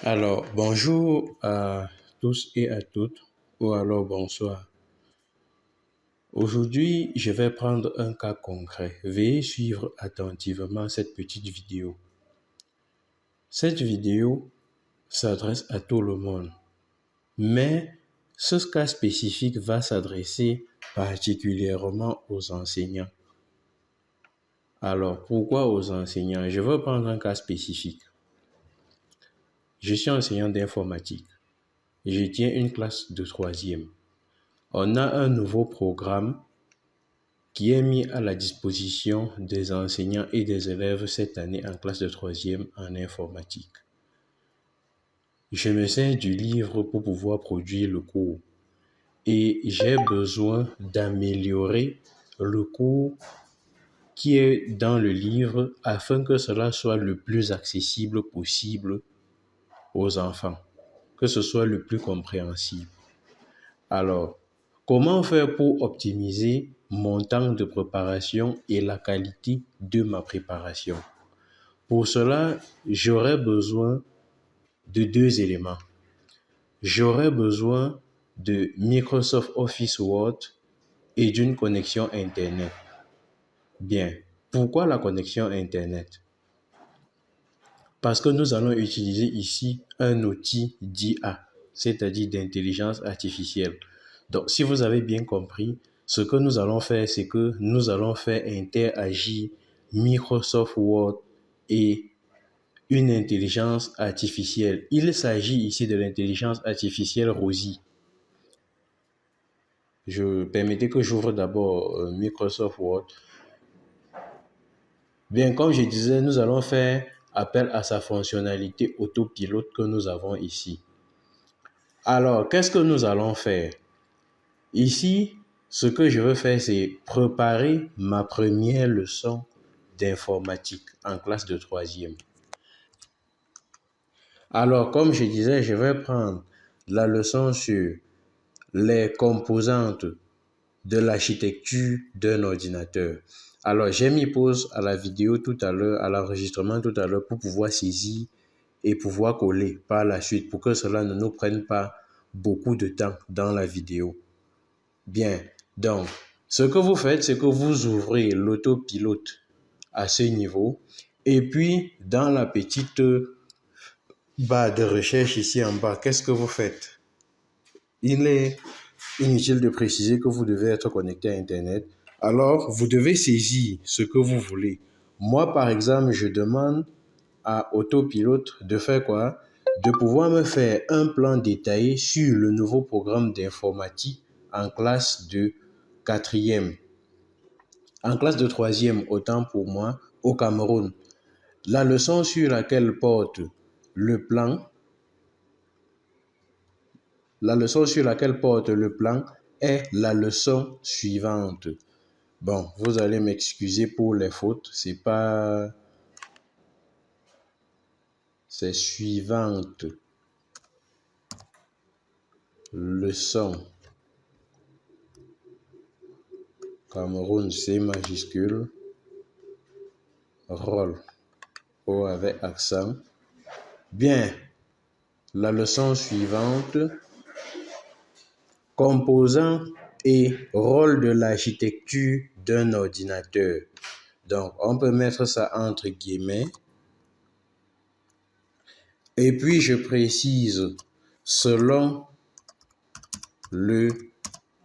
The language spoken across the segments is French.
Alors, bonjour à tous et à toutes, ou alors bonsoir. Aujourd'hui, je vais prendre un cas concret. Veuillez suivre attentivement cette petite vidéo. Cette vidéo s'adresse à tout le monde, mais ce cas spécifique va s'adresser particulièrement aux enseignants. Alors, pourquoi aux enseignants? Je vais prendre un cas spécifique. Je suis enseignant d'informatique. Je tiens une classe de 3e. On a un nouveau programme qui est mis à la disposition des enseignants et des élèves cette année en classe de 3e en informatique. Je me sers du livre pour pouvoir produire le cours et j'ai besoin d'améliorer le cours qui est dans le livre afin que cela soit le plus accessible possible aux enfants, que ce soit le plus compréhensible. Alors, comment faire pour optimiser mon temps de préparation et la qualité de ma préparation? Pour cela, j'aurai besoin de deux éléments. J'aurai besoin de Microsoft Office Word et d'une connexion Internet. Bien, pourquoi la connexion Internet? Parce que nous allons utiliser ici un outil d'IA, c'est-à-dire d'intelligence artificielle. Donc, si vous avez bien compris, ce que nous allons faire, c'est que nous allons faire interagir Microsoft Word et une intelligence artificielle. Il s'agit ici de l'intelligence artificielle Rosie. Permettez que j'ouvre d'abord Microsoft Word. Bien, comme je disais, nous allons faire appel à sa fonctionnalité autopilote que nous avons ici. Alors, qu'est-ce que nous allons faire? Ici, ce que je veux faire, c'est préparer ma première leçon d'informatique en classe de 3e. Alors, comme je disais, je vais prendre la leçon sur les composantes de l'architecture d'un ordinateur. Alors, j'ai mis pause à la vidéo tout à l'heure, à l'enregistrement tout à l'heure pour pouvoir saisir et pouvoir coller par la suite pour que cela ne nous prenne pas beaucoup de temps dans la vidéo. Bien, donc, ce que vous faites, c'est que vous ouvrez l'autopilote à ce niveau et puis dans la petite barre de recherche ici en bas, qu'est-ce que vous faites? Il est inutile de préciser que vous devez être connecté à Internet. Alors, vous devez saisir ce que vous voulez. Moi, par exemple, je demande à Autopilote de faire quoi? De pouvoir me faire un plan détaillé sur le nouveau programme d'informatique en classe de 4e. En classe de 3e, autant pour moi, au Cameroun. La leçon sur laquelle porte le plan, est la leçon suivante. Bon, vous allez m'excuser pour les fautes, c'est suivante. Leçon. Cameroun, C majuscule. Rôle. O avec accent. Bien. La leçon suivante. Composants et rôle de l'architecture d'un ordinateur. Donc, on peut mettre ça entre guillemets. Et puis, je précise, selon le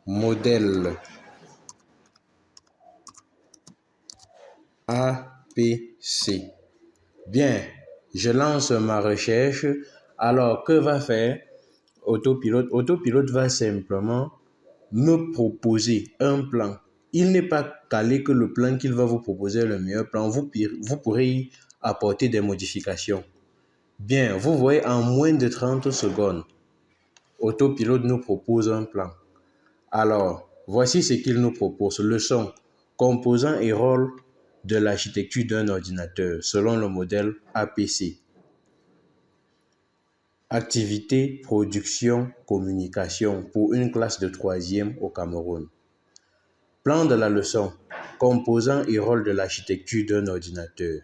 modèle APC. Bien, je lance ma recherche. Alors, que va faire Autopilote? Autopilote va simplement me proposer un plan. Il n'est pas calé que le plan qu'il va vous proposer est le meilleur plan. Vous pourrez y apporter des modifications. Bien, vous voyez, en moins de 30 secondes, Autopilote nous propose un plan. Alors, voici ce qu'il nous propose. Leçon, composants et rôles de l'architecture d'un ordinateur selon le modèle APC. Activité, production, communication pour une classe de 3e au Cameroun. Plan de la leçon, composants et rôles de l'architecture d'un ordinateur.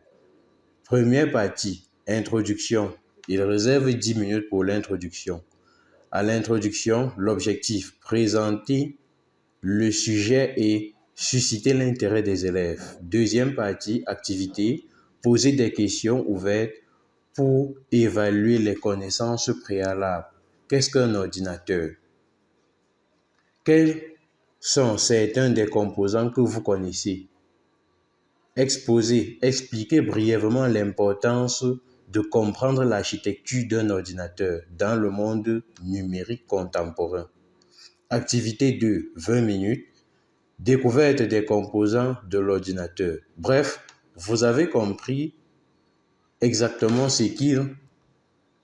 Première partie, introduction, Il réserve 10 minutes pour l'introduction. À l'introduction, l'objectif, présenter le sujet et susciter l'intérêt des élèves. Deuxième partie, activité, poser des questions ouvertes pour évaluer les connaissances préalables. Qu'est-ce qu'un ordinateur? Quels sont certains des composants que vous connaissez? Exposer, expliquer brièvement l'importance de comprendre l'architecture d'un ordinateur dans le monde numérique contemporain. Activité 2, 20 minutes. Découverte des composants de l'ordinateur. Bref, vous avez compris exactement ce qu'il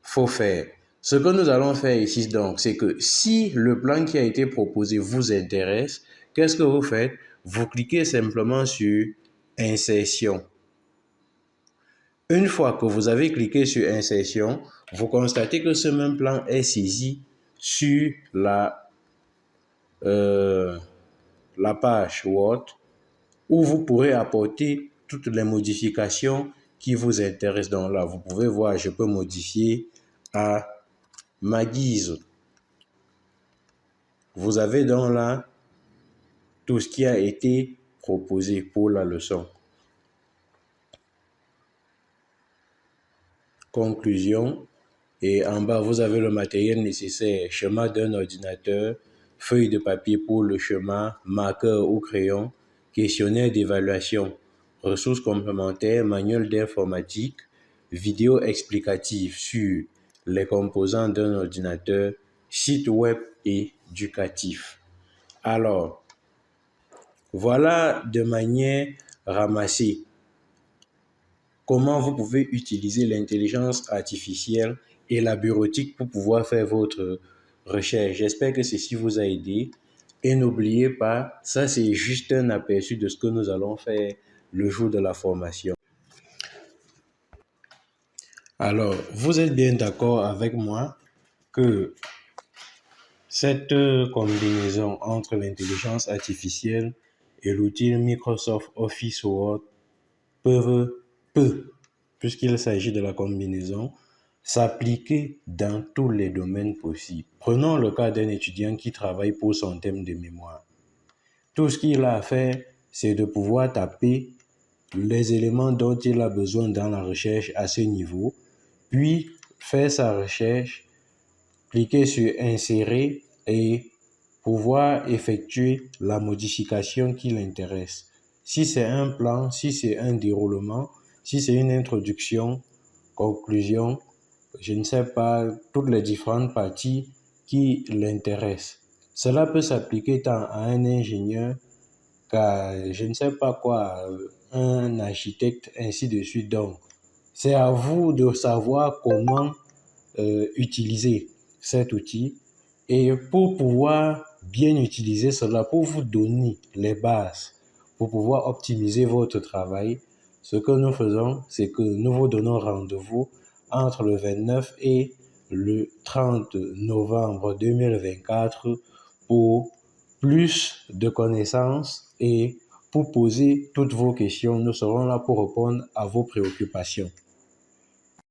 faut faire. Ce que nous allons faire ici donc, c'est que si le plan qui a été proposé vous intéresse, qu'est-ce que vous faites? Vous cliquez simplement sur Insertion. Une fois que vous avez cliqué sur Insertion, vous constatez que ce même plan est saisi sur la page Word où vous pourrez apporter toutes les modifications qui vous intéressent. Donc là, vous pouvez voir, je peux modifier à ma guise. Vous avez donc là tout ce qui a été proposé pour la leçon. Conclusion. Et en bas, vous avez le matériel nécessaire. Schéma d'un ordinateur, feuille de papier pour le schéma, marqueur ou crayon, questionnaire d'évaluation, ressources complémentaires, manuel d'informatique, vidéo explicative sur les composants d'un ordinateur, site web éducatif. Alors, voilà de manière ramassée comment vous pouvez utiliser l'intelligence artificielle et la bureautique pour pouvoir faire votre recherche. J'espère que ceci vous a aidé. Et n'oubliez pas, ça c'est juste un aperçu de ce que nous allons faire le jour de la formation. Alors, vous êtes bien d'accord avec moi que cette combinaison entre l'intelligence artificielle et l'outil Microsoft Office Word peut, puisqu'il s'agit de la combinaison, s'appliquer dans tous les domaines possibles. Prenons le cas d'un étudiant qui travaille pour son thème de mémoire. Tout ce qu'il a à faire, c'est de pouvoir taper les éléments dont il a besoin dans la recherche à ce niveau, puis faire sa recherche, cliquer sur Insérer et pouvoir effectuer la modification qui l'intéresse. Si c'est un plan, si c'est un déroulement, si c'est une introduction, conclusion, je ne sais pas, toutes les différentes parties qui l'intéressent. Cela peut s'appliquer tant à un ingénieur qu'à, je ne sais pas quoi, un architecte, ainsi de suite. Donc, c'est à vous de savoir comment utiliser cet outil. Et pour pouvoir bien utiliser cela, pour vous donner les bases, pour pouvoir optimiser votre travail, ce que nous faisons, c'est que nous vous donnons rendez-vous entre le 29 et le 30 novembre 2024 pour plus de connaissances et pour poser toutes vos questions. Nous serons là pour répondre à vos préoccupations.